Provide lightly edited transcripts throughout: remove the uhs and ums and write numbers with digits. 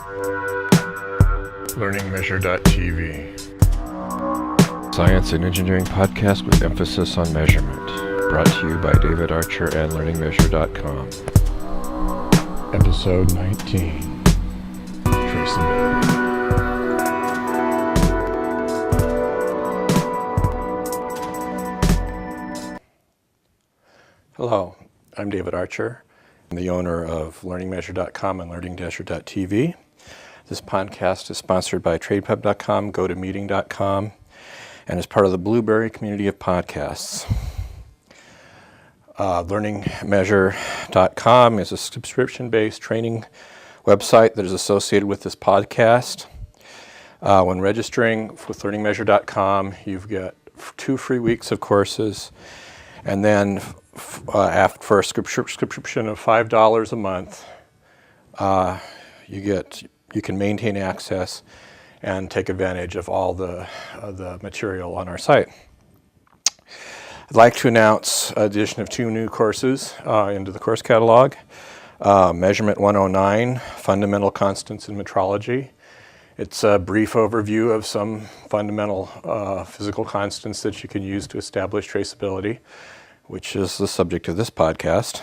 LearningMeasure.tv, science and engineering podcast with emphasis on measurement. Brought to you by David Archer and LearningMeasure.com. Episode 19, Traceability. Hello, I'm David Archer. I'm the owner of LearningMeasure.com and LearningMeasure.tv. This podcast is sponsored by TradePub.com, GoToMeeting.com, and is part of the Blueberry community of podcasts. LearningMeasure.com is a subscription-based training website that is associated with this podcast. When registering with LearningMeasure.com, you've got 2 free weeks of courses, and then for a subscription of $5 a month, you can maintain access and take advantage of all the material on our site. I'd like to announce the addition of 2 new courses into the course catalog. Measurement 109, Fundamental Constants in Metrology. It's a brief overview of some fundamental physical constants that you can use to establish traceability, which is the subject of this podcast.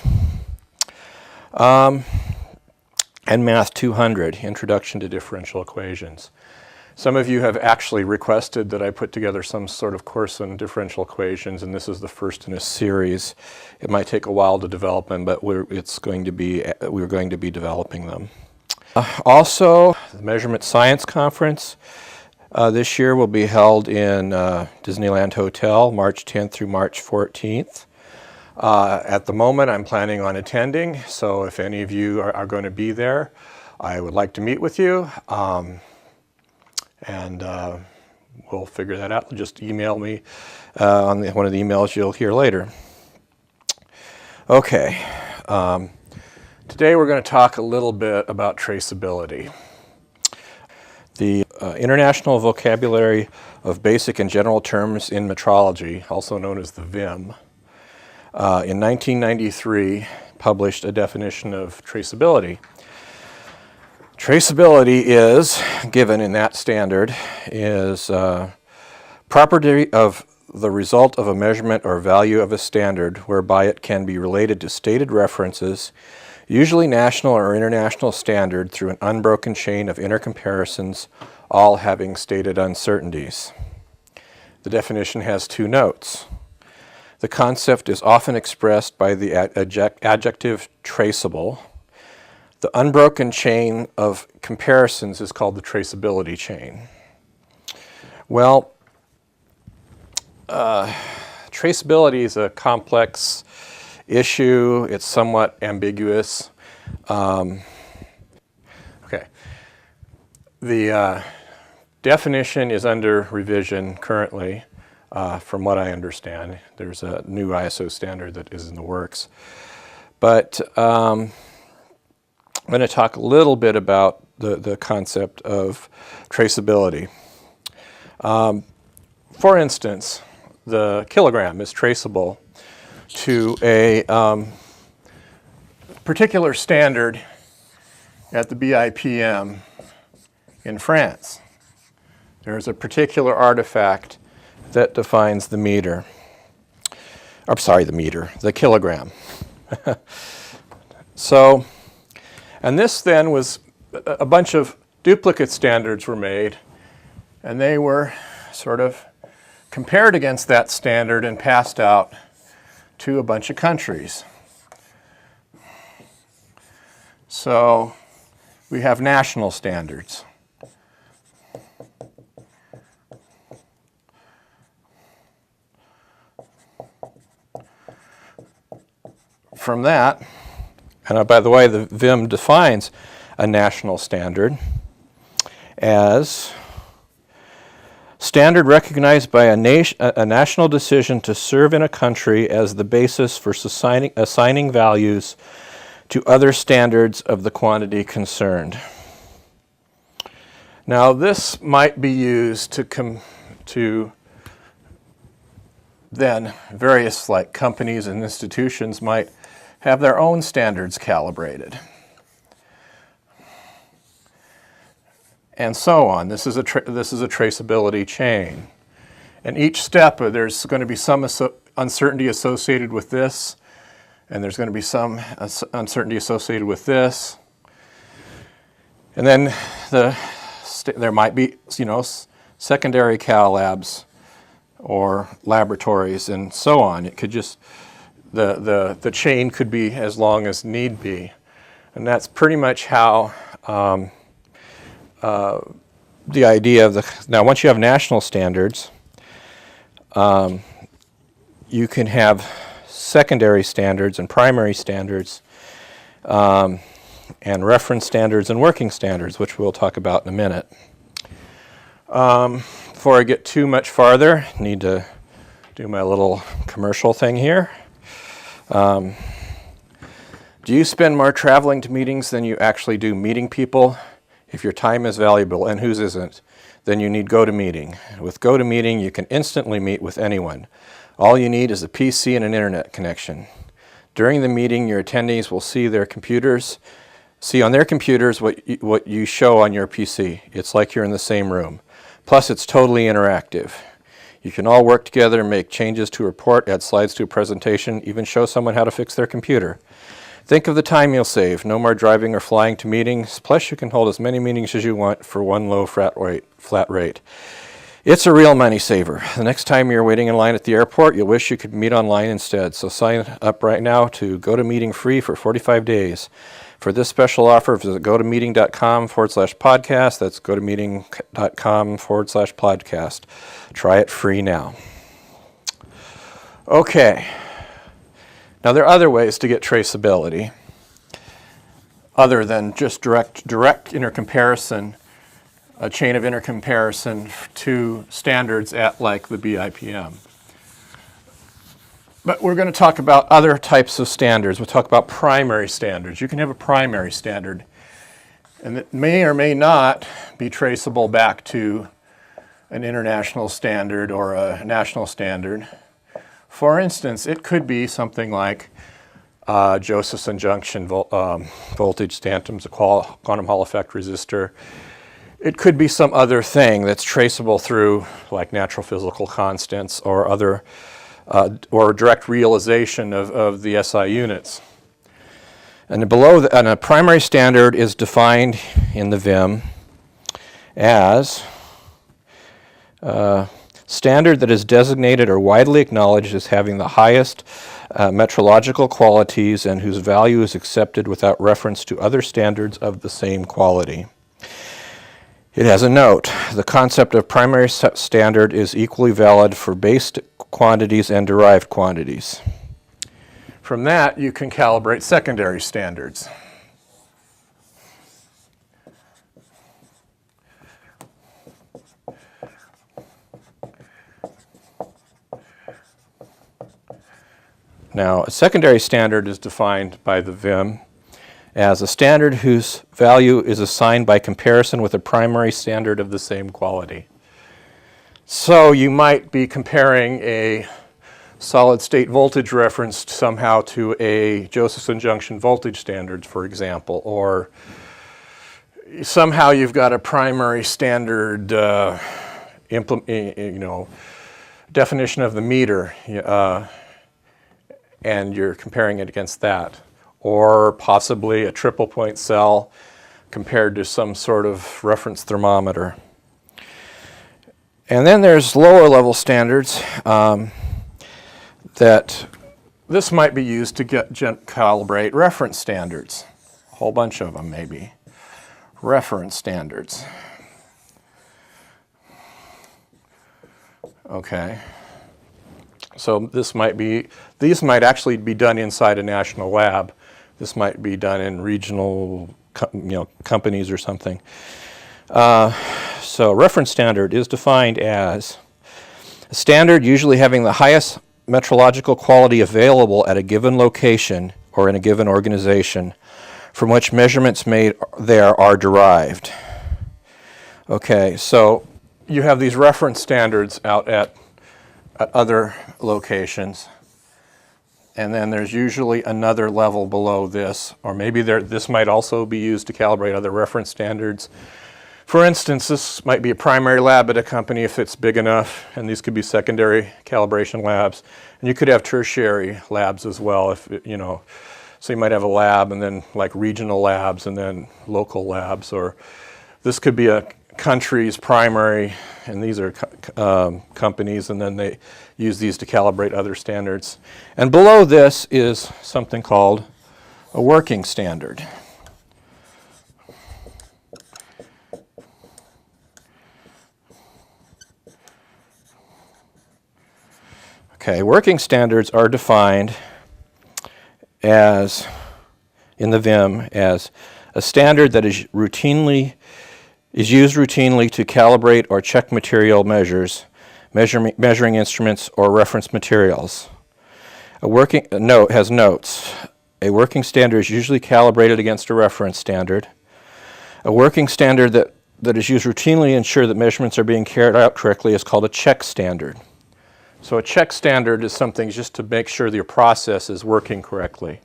And Math 200, Introduction to Differential Equations. Some of you have actually requested that I put together some sort of course on differential equations, and this is the first in a series. It might take a while to develop them, but we're going to be developing them. Also, the Measurement Science Conference this year will be held in Disneyland Hotel, March 10th through March 14th. At the moment, I'm planning on attending, so if any of you are going to be there, I would like to meet with you, and we'll figure that out. Just email me on one of the emails you'll hear later. Okay, today we're going to talk a little bit about traceability. The International Vocabulary of Basic and General Terms in Metrology, also known as the VIM, in 1993 published a definition of traceability. Traceability is, given in that standard, is property of the result of a measurement or value of a standard whereby it can be related to stated references, usually national or international standard, through an unbroken chain of intercomparisons, all having stated uncertainties. The definition has 2 notes. The concept is often expressed by the adjective traceable. The unbroken chain of comparisons is called the traceability chain. Well, traceability is a complex issue. It's somewhat ambiguous. Okay. The definition is under revision currently. From what I understand, there's a new ISO standard that is in the works. But I'm going to talk a little bit about the concept of traceability. For instance, the kilogram is traceable to a particular standard at the BIPM in France. There's a particular artifact that defines the meter. The kilogram. So, and this then was a bunch of duplicate standards were made, and they were sort of compared against that standard and passed out to a bunch of countries. So we have national standards. From that, and by the way, the VIM defines a national standard as standard recognized by a national decision to serve in a country as the basis for assigning values to other standards of the quantity concerned. Now, this might be used to then various companies and institutions might have their own standards calibrated. and so on. This is a traceability chain. And each step, there's going to be some uncertainty associated with this, and there's going to be some uncertainty associated with this. And then there might be, secondary cal labs or laboratories and so on. It could just, the chain could be as long as need be. And that's pretty much how the idea of now once you have national standards, you can have secondary standards and primary standards, and reference standards and working standards, which we'll talk about in a minute. Before I get too much farther, I need to do my little commercial thing here. Do you spend more traveling to meetings than you actually do meeting people? If your time is valuable, and whose isn't, then you need GoToMeeting. With GoToMeeting, you can instantly meet with anyone. All you need is a PC and an internet connection. During the meeting, your attendees will see on their computers what you show on your PC. It's like you're in the same room. Plus, it's totally interactive. You can all work together, make changes to a report, add slides to a presentation, even show someone how to fix their computer. Think of the time you'll save. No more driving or flying to meetings. Plus, you can hold as many meetings as you want for one low flat rate. It's a real money saver. The next time you're waiting in line at the airport, you'll wish you could meet online instead. So sign up right now to GoToMeeting free for 45 days. For this special offer, visit gotomeeting.com/podcast. That's gotomeeting.com/podcast. Try it free now. Okay. Now, there are other ways to get traceability other than just direct intercomparison, a chain of intercomparison to standards at like the BIPM. But we're going to talk about other types of standards. We'll talk about primary standards. You can have a primary standard, and it may or may not be traceable back to an international standard or a national standard. For instance, it could be something like Josephson junction voltage tandems, a quantum Hall effect resistor. It could be some other thing that's traceable through like natural physical constants or other or direct realization of the SI units. And a primary standard is defined in the VIM as standard that is designated or widely acknowledged as having the highest metrological qualities and whose value is accepted without reference to other standards of the same quality. It has a note. The concept of primary standard is equally valid for base quantities and derived quantities. From that, you can calibrate secondary standards. Now, a secondary standard is defined by the VIM as a standard whose value is assigned by comparison with a primary standard of the same quality. So you might be comparing a solid state voltage reference somehow to a Josephson junction voltage standard, for example, or somehow you've got a primary standard definition of the meter, and you're comparing it against that. Or possibly a triple point cell compared to some sort of reference thermometer. And then there's lower level standards that this might be used to calibrate reference standards. A whole bunch of them maybe. Reference standards. Okay. So these might actually be done inside a national lab. This might be done in regional companies or something. So reference standard is defined as a standard usually having the highest metrological quality available at a given location or in a given organization from which measurements made there are derived. Okay, so you have these reference standards out at other locations. And then there's usually another level below this, or maybe this might also be used to calibrate other reference standards. For instance, this might be a primary lab at a company if it's big enough, and these could be secondary calibration labs. And you could have tertiary labs as well, if you know. So you might have a lab and then like regional labs and then local labs, or this could be a country's primary, and these are companies, and then they use these to calibrate other standards. And below this is something called a working standard. Okay, working standards are defined as, in the VIM, as a standard that is used routinely to calibrate or check material measures, measuring instruments, or reference materials. A working note has notes. A working standard is usually calibrated against a reference standard. A working standard that is used routinely to ensure that measurements are being carried out correctly is called a check standard. So a check standard is something just to make sure that your process is working correctly.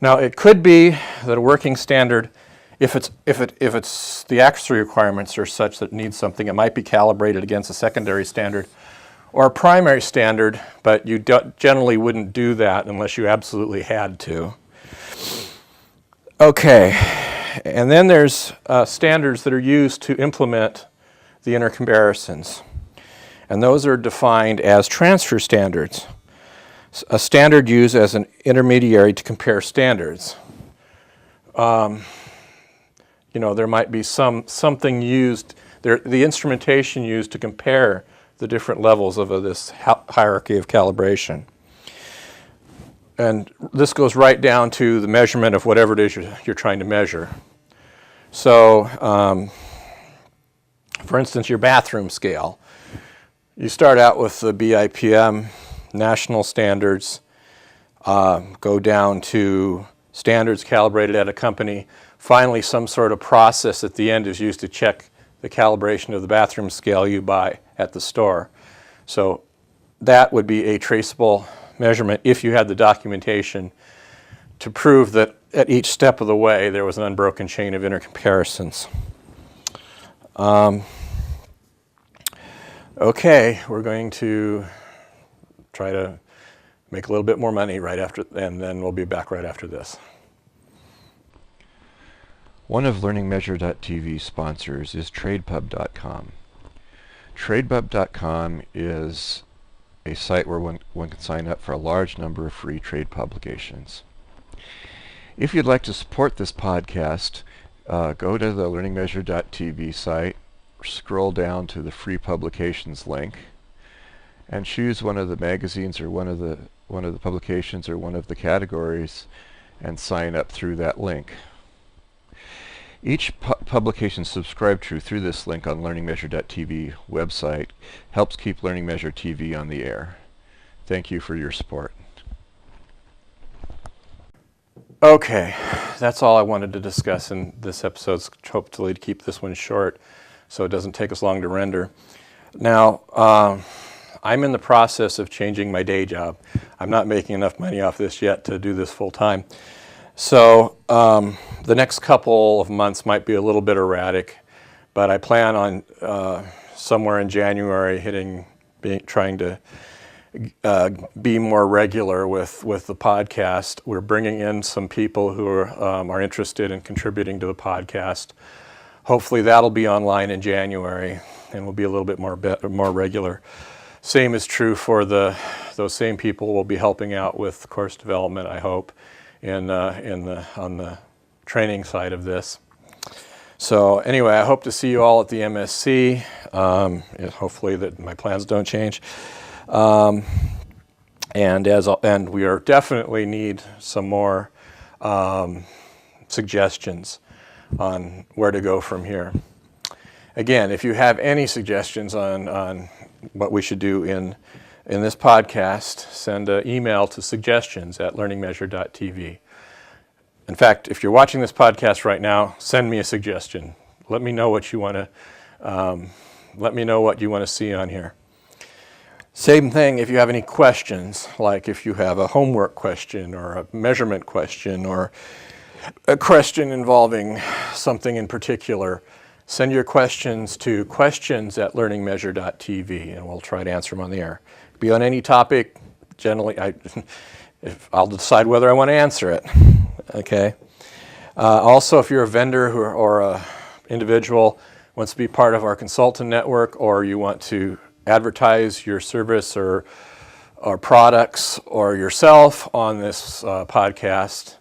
Now it could be that a working standard, if the accuracy requirements are such that it needs something, it might be calibrated against a secondary standard or a primary standard, but you generally wouldn't do that unless you absolutely had to. Okay, and then there's standards that are used to implement the intercomparisons. And those are defined as transfer standards, a standard used as an intermediary to compare standards. You know, there might be something used, the instrumentation used to compare the different levels of this hierarchy of calibration. And this goes right down to the measurement of whatever it is you're trying to measure. So, for instance, your bathroom scale. You start out with the BIPM national standards, go down to standards calibrated at a company. Finally, some sort of process at the end is used to check the calibration of the bathroom scale you buy at the store. So that would be a traceable measurement if you had the documentation to prove that at each step of the way there was an unbroken chain of intercomparisons. Okay, we're going to try to make a little bit more money right after, and then we'll be back right after this. One of LearningMeasure.tv sponsors is TradePub.com. TradePub.com is a site where one can sign up for a large number of free trade publications. If you'd like to support this podcast, go to the LearningMeasure.tv site, scroll down to the free publications link, and choose one of the magazines or one of the publications or one of the categories and sign up through that link. Each publication subscribed to through this link on LearningMeasure.tv website helps keep Learning Measure TV on the air. Thank you for your support. Okay, that's all I wanted to discuss in this episode. Hopefully to keep this one short so it doesn't take us long to render. Now, I'm in the process of changing my day job. I'm not making enough money off this yet to do this full time. So the next couple of months might be a little bit erratic, but I plan on somewhere in January trying to be more regular with the podcast. We're bringing in some people who are interested in contributing to the podcast. Hopefully that'll be online in January and will be a little bit more regular. Same is true for those same people will be helping out with course development, I hope, on the training side of this. So anyway, I hope to see you all at the MSC. Hopefully that my plans don't change. And we are definitely need some more suggestions on where to go from here. Again, if you have any suggestions on what we should do in this podcast, send an email to suggestions@learningmeasure.tv. In fact, if you're watching this podcast right now, send me a suggestion. Let me know what you want to see on here. Same thing if you have any questions, like if you have a homework question or a measurement question or a question involving something in particular, send your questions to questions@learningmeasure.tv, and we'll try to answer them on the air. Be on any topic. Generally, I'll decide whether I want to answer it. Okay. Also, if you're a vendor or a individual wants to be part of our consultant network, or you want to advertise your service or products or yourself on this podcast,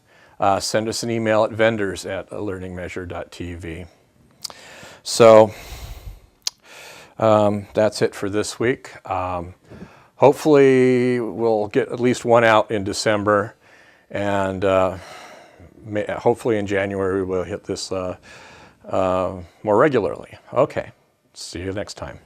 send us an email at vendors@learningmeasure.tv. So that's it for this week. Hopefully we'll get at least one out in December, and hopefully in January we'll hit this more regularly. Okay, see you next time.